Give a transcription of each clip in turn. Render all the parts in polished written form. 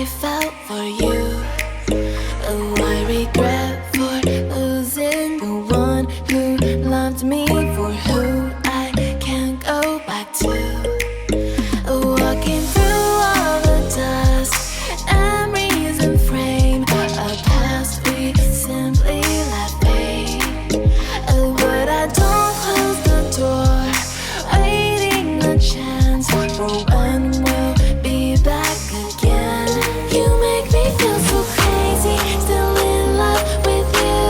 I felt for you. Oh, I regret for losing the one who loved me, for who I can't go back to. Walking through all the dust, memories and frame, a past we simply let fade. Oh, but I don't close the door, waiting a chance for when we'll be back again. You make me feel so crazy, still in love with you.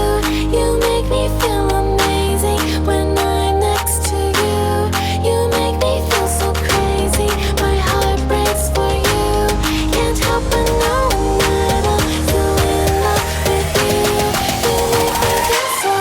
You make me feel amazing when I'm next to you. You make me feel so crazy, my heart breaks for you. Can't help but knowing that I'm still in love with you. You make me feel so.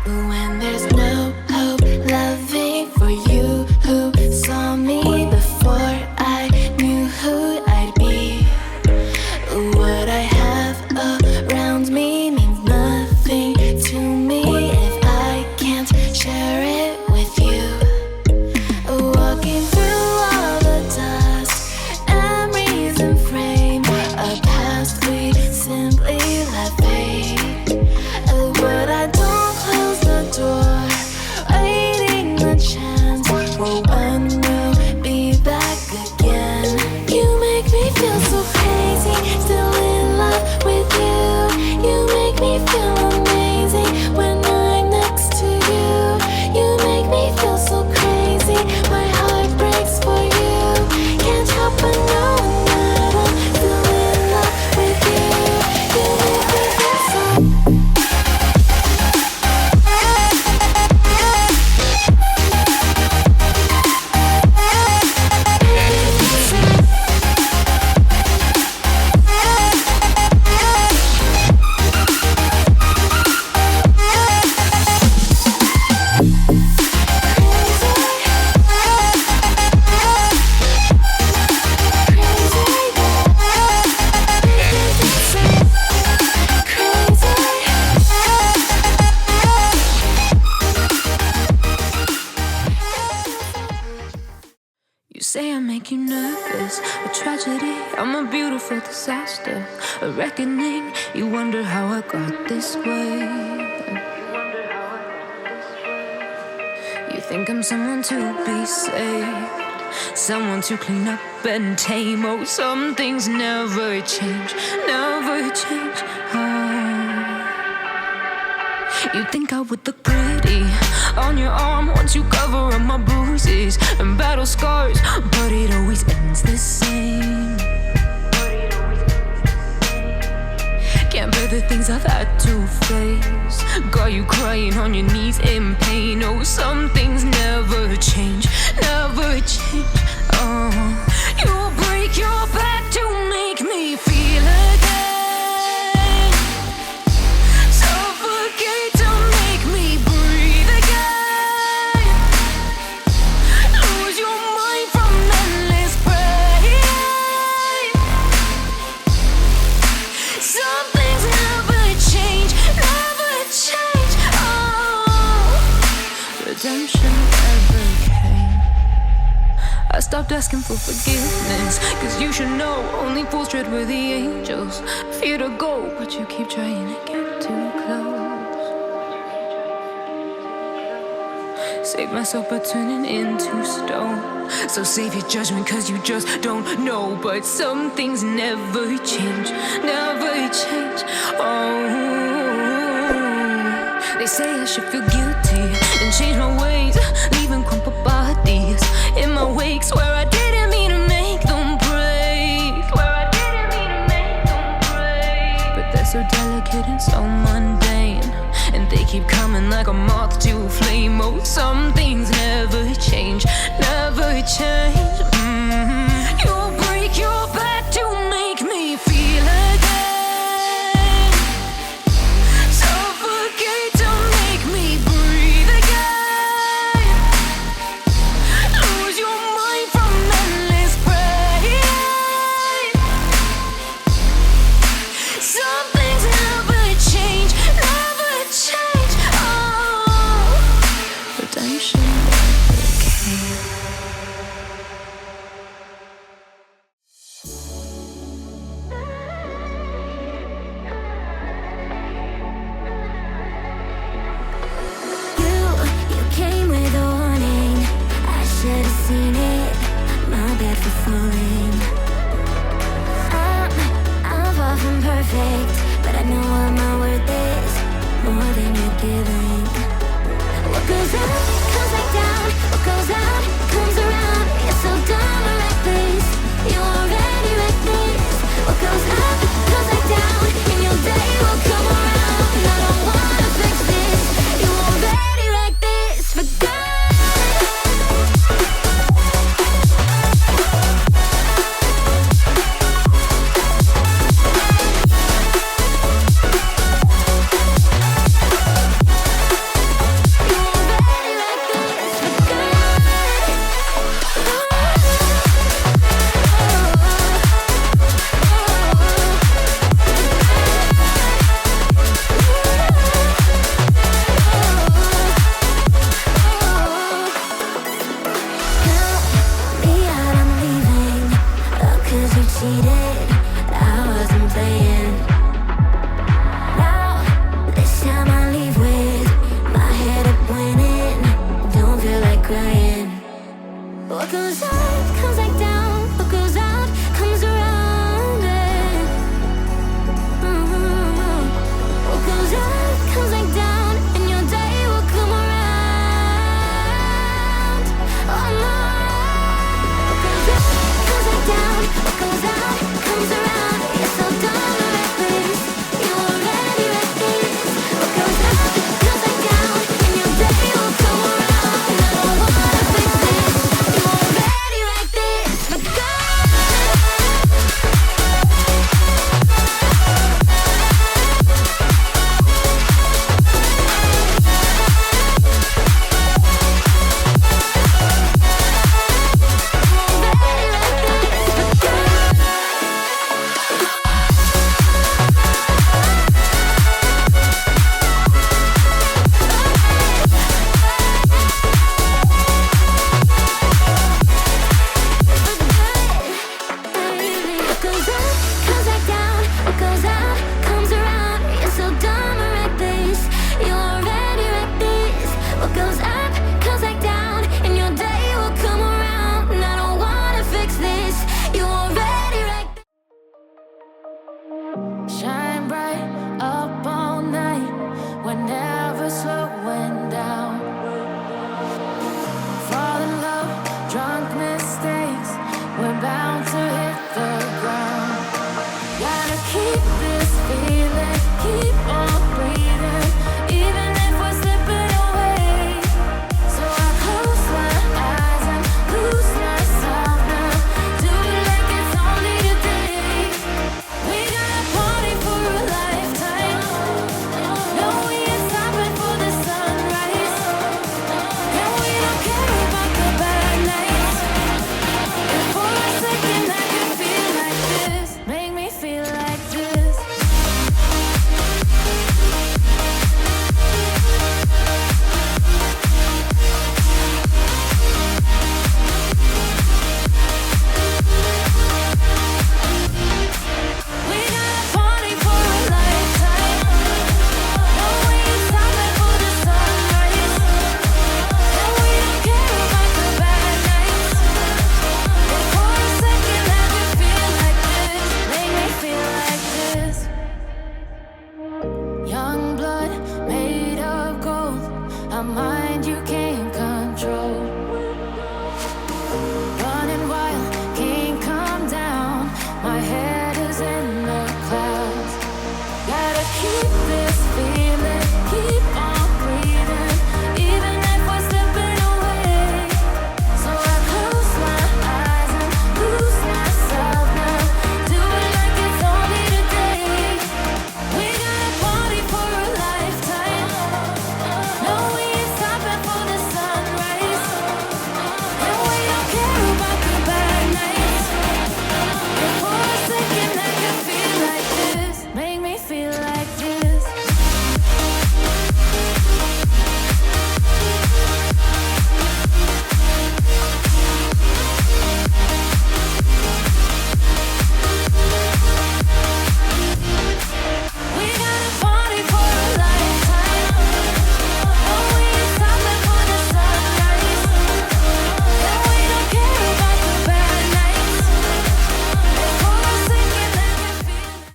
When there's no hope, loving for you who saw me before I knew who I'd be. What I have around me means nothing to me if I can't share it with you. Walking through all the dust, memories and frame, a past we simply let fade. But I don't close the door, waiting the chance for when we'll be back again. You make me feel so crazy, still in love with you. You make me feel amazing when I'm next to you. You make me feel so crazy, my heart breaks for you. Can't help but knowing that I'm still in love with you. You make me feel so. You say I make you nervous, a tragedy, I'm a beautiful disaster, a reckoning, you wonder how I got this way. You think I'm someone to be saved, someone to clean up and tame. Oh, some things never change, never change. You think I would look pretty on your arm once you cover up my bruises and battle scars, but it always ends the same. Can't bear the things I've had to face, got you crying on your knees in pain. Oh, some things never change, never change. Oh, you'll break your back to make me feel again, suffocate to make me breathe again, lose your mind from endless pain. Some things never change, never change. Oh, redemption never came. I stopped asking for forgiveness, cause you should know only fools tread where the angels fear to go, but you keep trying to get too close. Save myself by turning into stone, so save your judgment cause you just don't know. But some things never change, never change. Oh, they say I should feel guilty and change my ways, leaving crumpled bodies in my wake. Swear I didn't mean to make them break, swear I didn't mean to make them break. But they're so delicate and so mundane, and they keep coming like a moth to a flame. Oh, some things never change, never change. You'll break your back to make me feel again, suffocate to make me breathe again, lose your seen it. My bad for falling. I'm far from perfect, but I know what my worth is, more than you're giving. What goes up comes back down. What goes out comes around. You're so dumb and reckless. You already reckless. What goes up comes back down, and your day will come around. And I don't wanna fix this. You already wrecked this for good. Cheated, I wasn't playing. Now, this time I leave with my head up winning. Don't feel like crying. What goes on?